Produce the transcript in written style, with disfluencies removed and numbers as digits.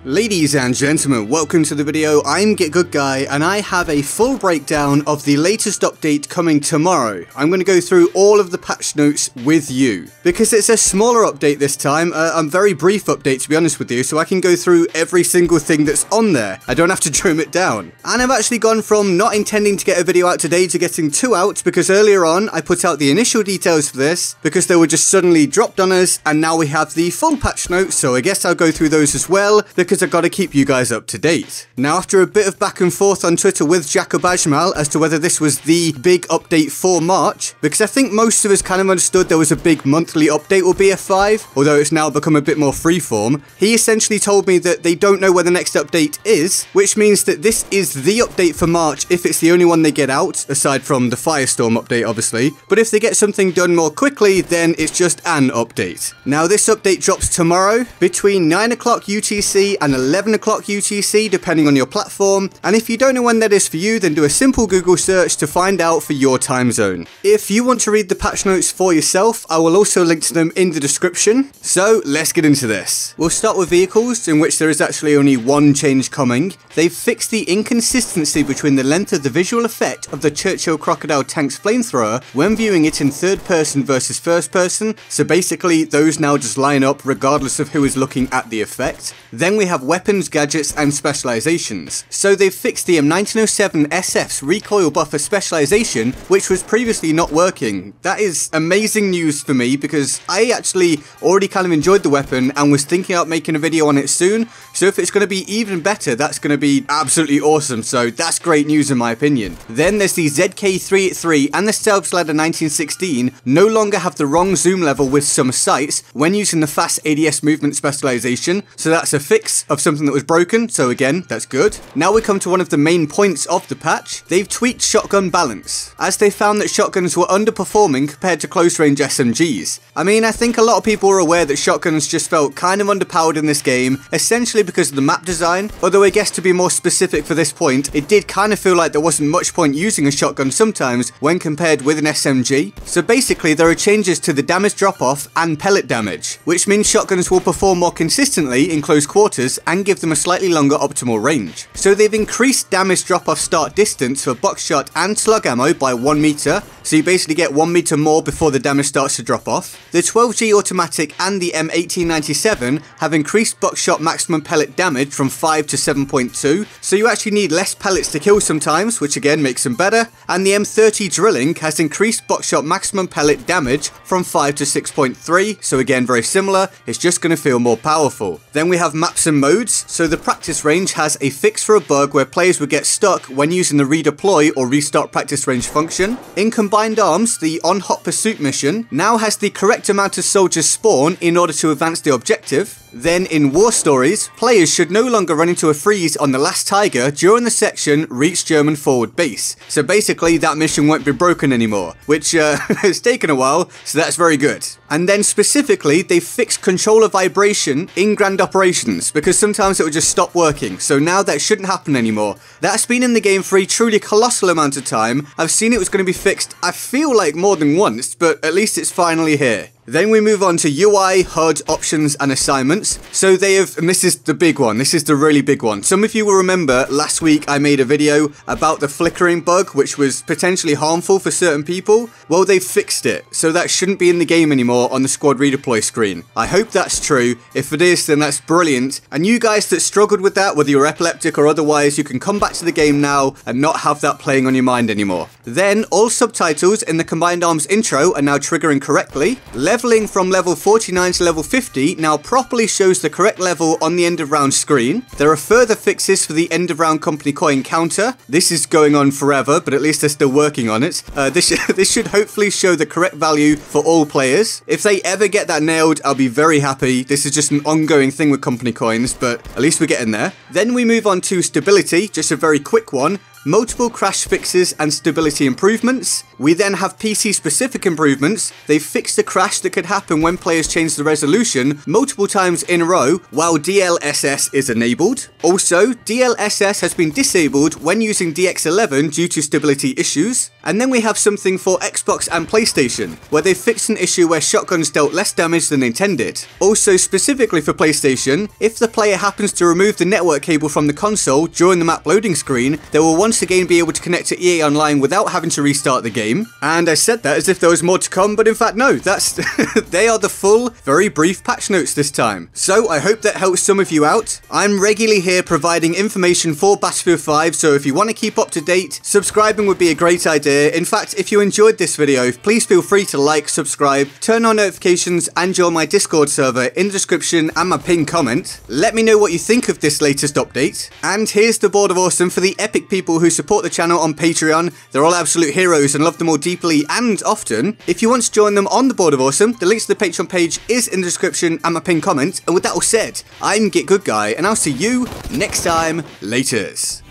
Ladies and gentlemen, welcome to the video. I'm GetGoodGuy and I have a full breakdown of the latest update coming tomorrow. I'm going to go through all of the patch notes with you. Because it's a smaller update this time, a very brief update to be honest with you, so I can go through every single thing that's on there. I don't have to trim it down. And I've actually gone from not intending to get a video out today to getting 2 out, because earlier on I put out the initial details for this, because they were just suddenly dropped on us, and now we have the full patch notes, so I guess I'll go through those as well, because I've got to keep you guys up to date. Now, after a bit of back and forth on Twitter with Jacobajmal as to whether this was the big update for March, because I think most of us kind of understood there was a big monthly update with BF5, although it's now become a bit more freeform, he essentially told me that they don't know where the next update is, which means that this is the update for March if it's the only one they get out, aside from the Firestorm update obviously, but if they get something done more quickly, then it's just an update. Now, this update drops tomorrow between 9 o'clock UTC and 11 o'clock UTC, depending on your platform, and if you don't know when that is for you, then do a simple Google search to find out for your time zone. If you want to read the patch notes for yourself, I will also link to them in the description. So let's get into this. We'll start with vehicles, in which there is actually only one change coming. They've fixed the inconsistency between the length of the visual effect of the Churchill Crocodile Tank's flamethrower when viewing it in third person versus first person, so basically those now just line up regardless of who is looking at the effect. Then we have weapons, gadgets and specializations. So they've fixed the M1907 SF's recoil buffer specialization, which was previously not working. That is amazing news for me, because I actually already kind of enjoyed the weapon and was thinking about making a video on it soon, so if it's going to be even better, that's going to be absolutely awesome, so that's great news in my opinion. Then there's the ZK383 and the Stealth Ladder 1916 no longer have the wrong zoom level with some sights when using the fast ADS movement specialization, so that's a fix of something that was broken, so again, that's good. Now we come to one of the main points of the patch. They've tweaked shotgun balance, as they found that shotguns were underperforming compared to close range SMGs. I mean, I think a lot of people were aware that shotguns just felt kind of underpowered in this game, essentially because of the map design, although I guess to be more specific for this point, it did kind of feel like there wasn't much point using a shotgun sometimes when compared with an SMG. So basically there are changes to the damage drop-off and pellet damage, which means shotguns will perform more consistently in close quarters and give them a slightly longer optimal range. So they've increased damage drop-off start distance for buckshot and slug ammo by 1 meter, so you basically get 1 meter more before the damage starts to drop off. The 12G automatic and the M1897 have increased buckshot maximum pellet damage from 5 to 7.2, so you actually need less pellets to kill sometimes, which again makes them better, and the M30 drilling has increased buckshot maximum pellet damage from 5 to 6.3, so again very similar, it's just going to feel more powerful. Then we have maps and modes, so the practice range has a fix for a bug where players would get stuck when using the redeploy or restart practice range function. In Combined Arms, the On Hot Pursuit mission now has the correct amount of soldiers spawn in order to advance the objective. Then in War Stories, players should no longer run into a freeze on the last Tiger during the section Reach German Forward Base. So basically that mission won't be broken anymore, which has taken a while, so that's very good. And then specifically, they've fixed controller vibration in Grand Operations, because sometimes it would just stop working, so now that shouldn't happen anymore. That's been in the game for a truly colossal amount of time. I've seen it was going to be fixed, I feel like more than once, but at least it's finally here. Then we move on to UI, HUD, options and assignments. So they have, and this is the big one, this is the really big one. Some of you will remember last week I made a video about the flickering bug, which was potentially harmful for certain people. Well, they've fixed it, so that shouldn't be in the game anymore on the squad redeploy screen. I hope that's true. If it is, then that's brilliant. And you guys that struggled with that, whether you're epileptic or otherwise, you can come back to the game now and not have that playing on your mind anymore. Then all subtitles in the Combined Arms intro are now triggering correctly. Leveling from level 49 to level 50 now properly shows the correct level on the end of round screen. There are further fixes for the end of round company coin counter. This is going on forever, but at least they're still working on it. This should hopefully show the correct value for all players. If they ever get that nailed, I'll be very happy. This is just an ongoing thing with company coins, but at least we're getting there. Then we move on to stability, just a very quick one. multiple crash fixes and stability improvements. We then have PC specific improvements. They've fixed the crash that could happen when players change the resolution multiple times in a row while DLSS is enabled. Also, DLSS has been disabled when using DX11 due to stability issues. And then we have something for Xbox and PlayStation, where they've fixed an issue where shotguns dealt less damage than intended. Also, specifically for PlayStation, if the player happens to remove the network cable from the console during the map loading screen, they will once again be able to connect to EA Online without having to restart the game. And I said that as if there was more to come, but in fact no, that's they are the full, very brief patch notes this time. So I hope that helps some of you out. I'm regularly here providing information for Battlefield 5, so if you want to keep up to date, subscribing would be a great idea. In fact, if you enjoyed this video, please feel free to like, subscribe, turn on notifications, and join my Discord server in the description and my pinned comment. Let me know what you think of this latest update. And here's the Board of Awesome for the epic people who support the channel on Patreon. They're all absolute heroes and love them all deeply and often. If you want to join them on the Board of Awesome, the link to the Patreon page is in the description and my pinned comment. And with that all said, I'm GetGoodGuy, and I'll see you next time. Laters.